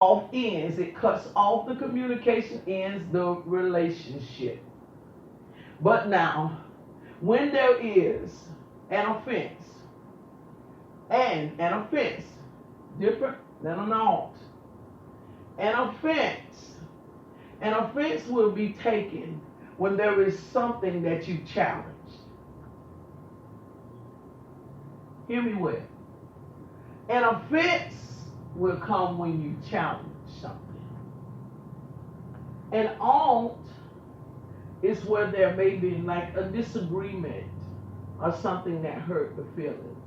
off ends. It cuts off the communication, ends the relationship. But now, when there is an offense, and an offense, different than an alt. An offense will be taken when there is something that you challenge. Hear me well. An offense will come when you challenge something. An alt is where there may be like a disagreement or something that hurt the feelings.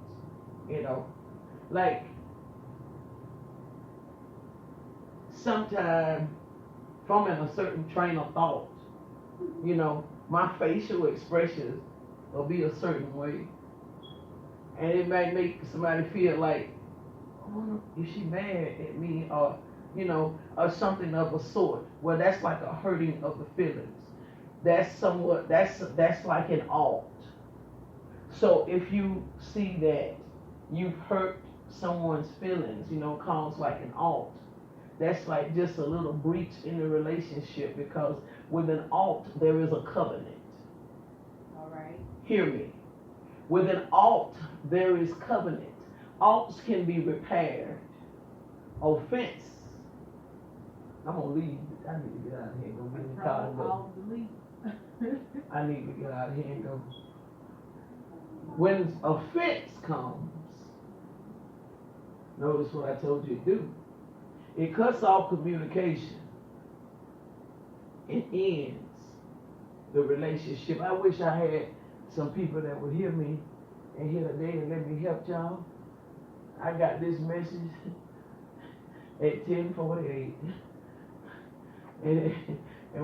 You know, like sometimes from in a certain train of thought, you know, my facial expressions will be a certain way. And it might make somebody feel like, oh, is she mad at me, or you know, or something of a sort. Well, that's like a hurting of the feelings. That's like an alt. So if you see that you've hurt someone's feelings, you know, cause like an alt. That's like just a little breach in the relationship, because with an alt there is a covenant. All right. Hear me. With an alt there is covenant. Alts can be repaired. Offense. I'm gonna leave. I need to get out of here and go get in the car and go. I need to get out of here and go. When offense comes, notice what I told you to do. It cuts off communication. It ends the relationship. I wish I had some people that would hear me and hear today and let me help y'all. I got this message at 10:48 and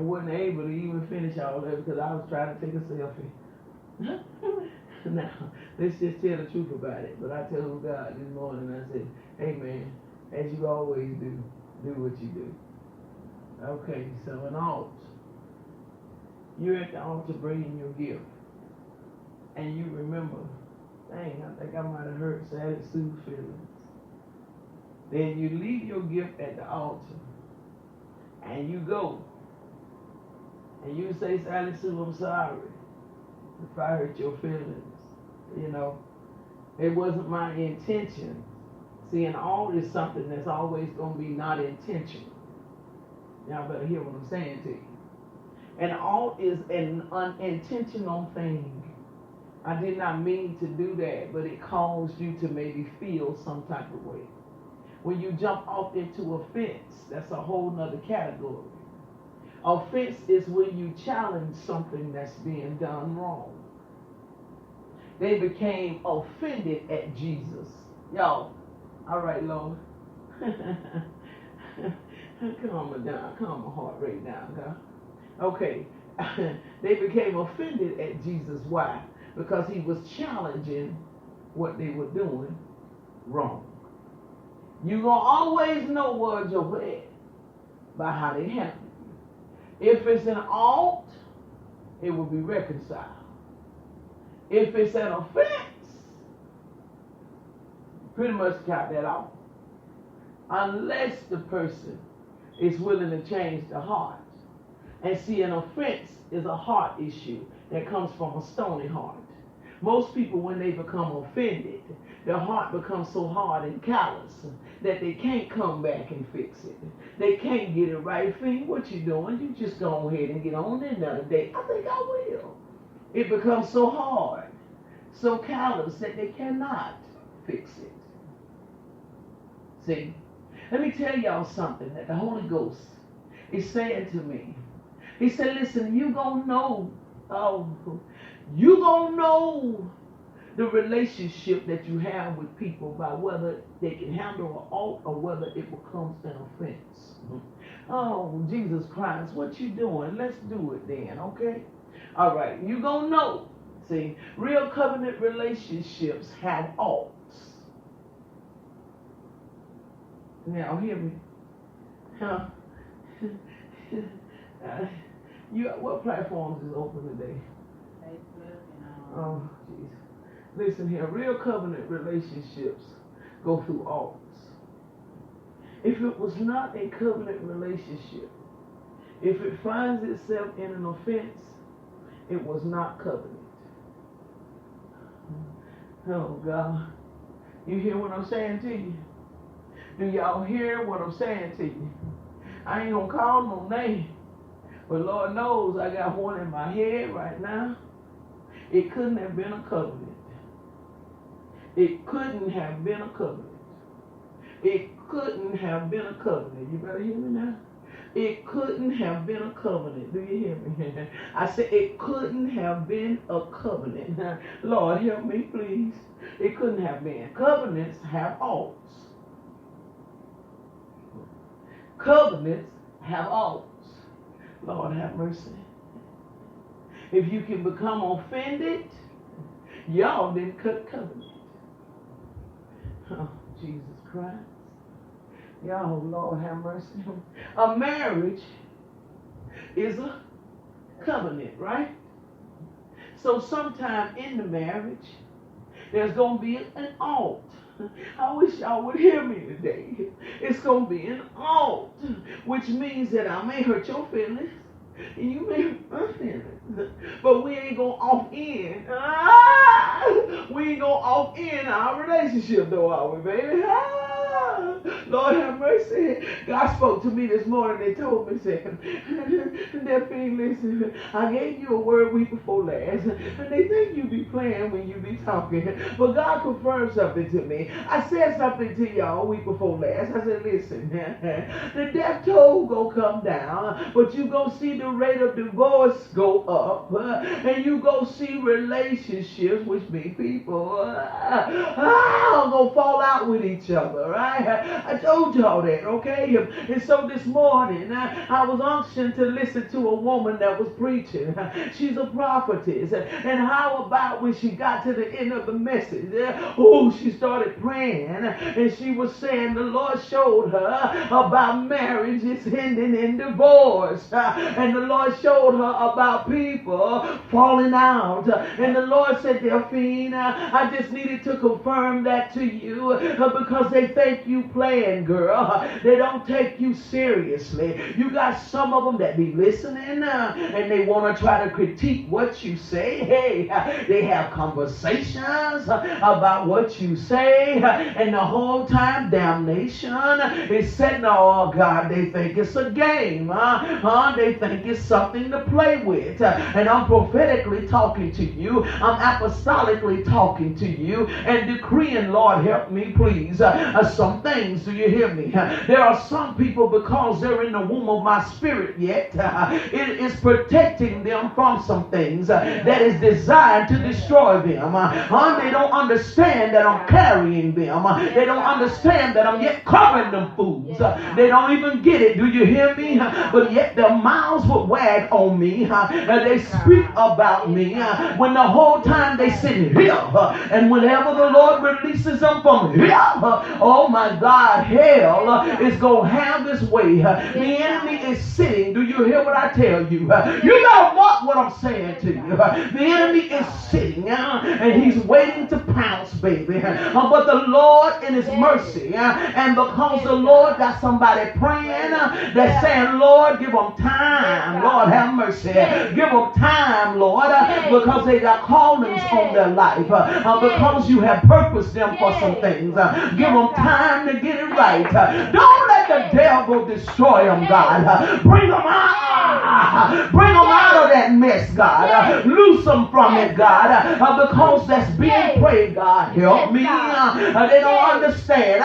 wasn't able to even finish all of it because I was trying to take a selfie. Now, let's just tell the truth about it. But I told God this morning, I said, hey man, as you always do what you do. Okay, so an altar. You're at the altar bringing your gift. And you remember, dang, I think I might have hurt Sally Sue's feelings. Then you leave your gift at the altar. And you go. And you say, Sally Sue, I'm sorry if I hurt your feelings. You know, it wasn't my intention. See, an alt is something that's always going to be not intentional. Y'all better hear what I'm saying to you. An alt is an unintentional thing. I did not mean to do that, but it caused you to maybe feel some type of way. When you jump off into offense, that's a whole nother category. Offense is when you challenge something that's being done wrong. They became offended at Jesus. Y'all, all right, Lord. Calm me down. Calm my heart rate down, God. Okay. They became offended at Jesus. Why? Because he was challenging what they were doing wrong. You're going to always know words over there by how they handle you. If it's an alt, it will be reconciled. If it's an offense, pretty much cut that off. Unless the person is willing to change the heart. And see, an offense is a heart issue that comes from a stony heart. Most people, when they become offended, their heart becomes so hard and callous that they can't come back and fix it. They can't get it right. Fee, what you doing? You just go ahead and get on there another day. I think I will. It becomes so hard, so callous that they cannot fix it. See, let me tell y'all something that the Holy Ghost is saying to me. He said, listen, you gonna know, you gonna know the relationship that you have with people by whether they can handle an alt or whether it becomes an offense. Oh, Jesus Christ, what you doing? Let's do it then, okay? All right, you gonna know. See, real covenant relationships have alts. Now, hear me. Huh? What platforms is open today? Facebook and Oh, jeez. Listen here, real covenant relationships go through alts. If it was not a covenant relationship, if it finds itself in an offense, it was not covenant. Oh God. You hear what I'm saying to you? Do y'all hear what I'm saying to you? I ain't gonna call no name, but Lord knows I got one in my head right now. It couldn't have been a covenant. It couldn't have been a covenant. It couldn't have been a covenant. You better hear me now. It couldn't have been a covenant. Do you hear me? I said it couldn't have been a covenant. Lord, help me, please. It couldn't have been. Covenants have alts. Covenants have alts. Lord, have mercy. If you can become offended, y'all didn't cut covenant. Oh, Jesus Christ. Y'all, Lord, have mercy. A marriage is a covenant, right? So sometime in the marriage, there's going to be an alt. I wish y'all would hear me today. It's going to be an alt, which means that I may hurt your feelings and you may hurt my feelings. But we ain't going to off-end. We ain't going to off-end our relationship, though, are we, baby? Lord have mercy. God spoke to me this morning and told me, said, Msphine, listen, I gave you a word week before last, and they think you be playing when you be talking. But God confirmed something to me. I said something to y'all a week before last. I said, listen, the death toll gonna come down, but you gonna see the rate of divorce go up, and you gonna see relationships, which mean people, gonna fall out with each other, right? I told y'all that, okay? And so this morning, I was unctioned to listen to a woman that was preaching. She's a prophetess. And how about when she got to the end of the message, she started praying, and she was saying the Lord showed her about marriages ending in divorce. And the Lord showed her about people falling out. And the Lord said, Msphine, I just needed to confirm that to you because they think you playing, girl. They don't take you seriously. You got some of them that be listening and they want to try to critique what you say. Hey, they have conversations about what you say, and the whole time damnation is setting. Oh God, they think it's a game. They think it's something to play with. And I'm prophetically talking to you. I'm apostolically talking to you and decreeing, Lord, help me, please. Some things, do you hear me? There are some people, because they're in the womb of my spirit yet, it is protecting them from some things that is designed to destroy them. They don't understand that I'm carrying them. They don't understand that I'm yet covering them fools. They don't even get it. Do you hear me? But yet their mouths would wag on me. They speak about me when the whole time they sit here. And whenever the Lord releases them from here, oh my God, hell is going to have this way. The enemy is sitting. Do you hear what I tell you? You got to mark what I'm saying to you. The enemy is sitting and he's waiting to pounce, baby. But the Lord in his mercy, and because the Lord got somebody praying that's saying, Lord, give them time. Lord, have mercy. Give them time, Lord, because they got callings on their life. Because you have purposed them for some things. Give them time to get it right. Don't let the devil destroy them, God. Bring them out. Bring them out of that mess, God. Loose them from it, God. Because that's being prayed, God. Help me. They don't understand.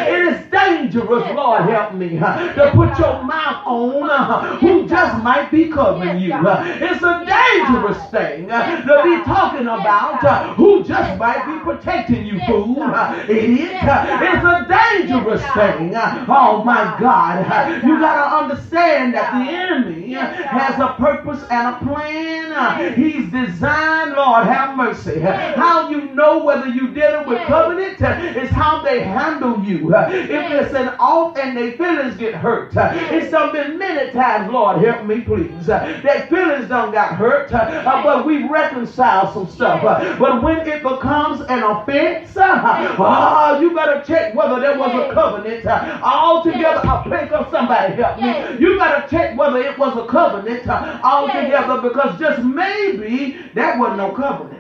It is dangerous, Lord, help me, to put your mouth on who just might be covering you. It's a dangerous thing to be talking about who just might be protecting you, fool. Idiot. It's a dangerous thing. Oh my God. You got to understand that the enemy has a purpose and a plan He's designed, Lord, have mercy. How you know whether you're dealing with covenant is how they handle you. If it's an off and their feelings get hurt, it's done been many times, Lord, help me please. Their feelings don't got hurt, but we reconcile some stuff. But when it becomes an offense, you better check whether there was a covenant altogether. I pray for somebody help me. You better check whether it was a covenant altogether, because just maybe that wasn't no covenant.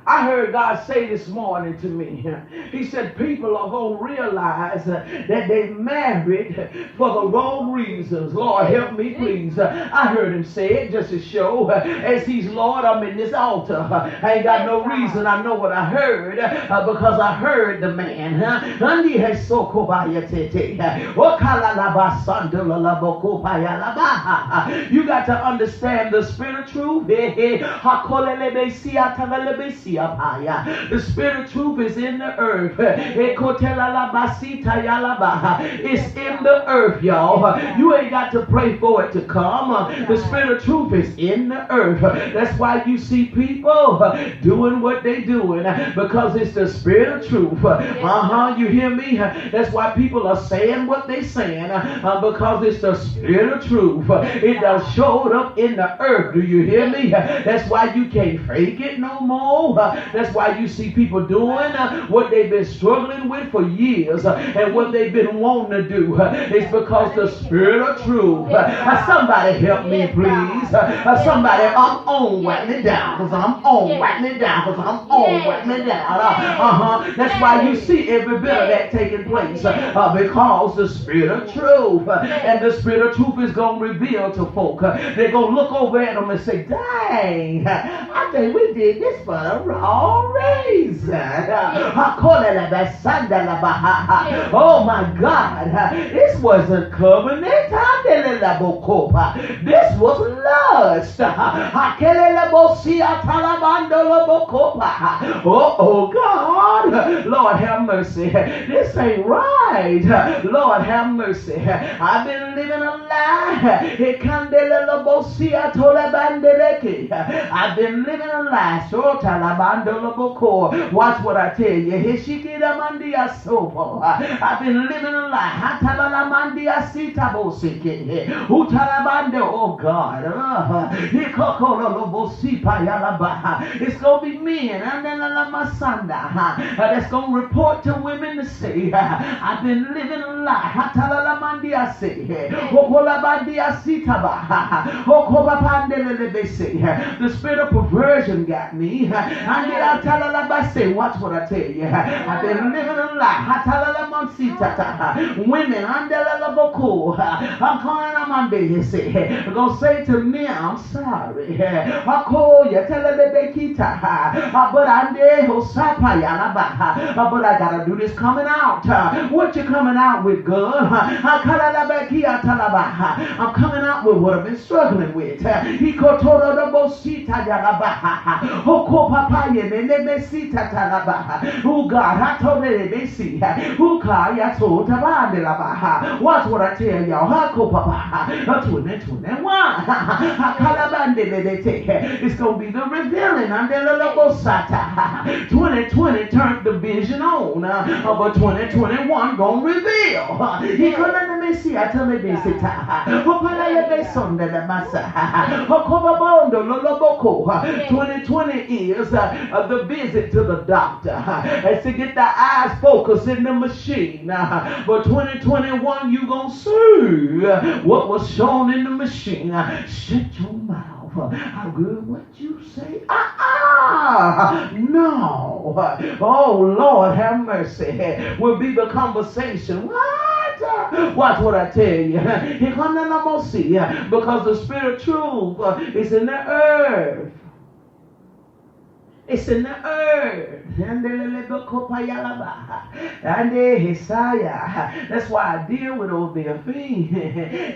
I heard God say this morning to me, He said people are going to realize that they married for the wrong reasons. Lord, help me, please. I heard Him say it just to show as He's Lord, I'm in this altar. I ain't got no reason. I know what I heard because I heard the man. You got to understand the spirit of truth. The spirit of truth is in the earth. It's in the earth, y'all. You ain't got to pray for it to come. The spirit of truth is in the earth. That's why you see people doing what they doing, because it's the spirit of truth. You hear me? That's why people are saying what they saying, because it's the spirit of truth. It done showed up in the earth. Do you hear me? That's why you can't fake it no more. That's why you see people doing what they've been struggling with for years and what they've been wanting to do. It's because the spirit of truth. Somebody help me, please. Somebody, I'm on writing it down, because I'm on writing it down, because I'm on writing it down. That's why you see every bit of that taking place, because the spirit of truth. And the spirit of truth is going to reveal to folk. They're going to look over at them and say, dang, I think we did this for the wrong reason. Oh my God, this wasn't covenant. This was lust. Oh God, Lord have mercy. This ain't right. Lord have mercy. I've been living a lie. I've been living a lie. Watch what I tell you. I've been living a lie. Oh God. It's going to be men that's going to report to women to say, I've been living a lie. The spirit of perversion got me. Watch what I tell you. I've been living a lie. Women, I'm calling on my baby. They're going to say to me, I'm sorry. I call you, tell her the Bekita. But I gotta do this coming out. What you coming out with, girl? I'm coming out with what I've been struggling with. Oh God, I told them they see. Watch what I tell y'all. It's gonna be the revealing. 2020 turned the vision on, but 2021 gonna reveal. He couldn't let me see. I tell me this. 2020 is the visit to the doctor. It's to get the eyes focused in the machine. But 2021, you gonna see what was shown in the machine. Shut your mouth. How good what you say? No. Oh Lord, have mercy. Will be the conversation. What? Watch what I tell you. Because the spirit of truth is in the earth. It's in the earth. That's why I deal with old Msphine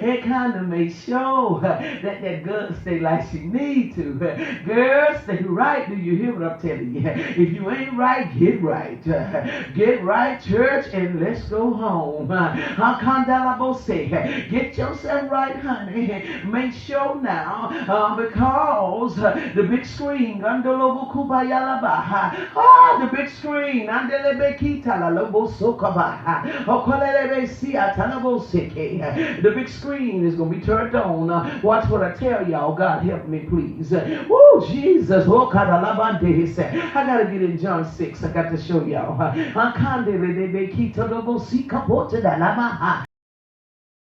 and kind of make sure that girl stay like she need to. Girl, stay right. Do you hear what I'm telling you? If you ain't right, get right. Get right, church, and let's go home. Get yourself right, honey. Make sure now, because the big screen, the big screen, the big screen is going to be turned on. Watch what I tell y'all. God help me, please. Woo, Jesus. I got to get in John 6. I got to show y'all.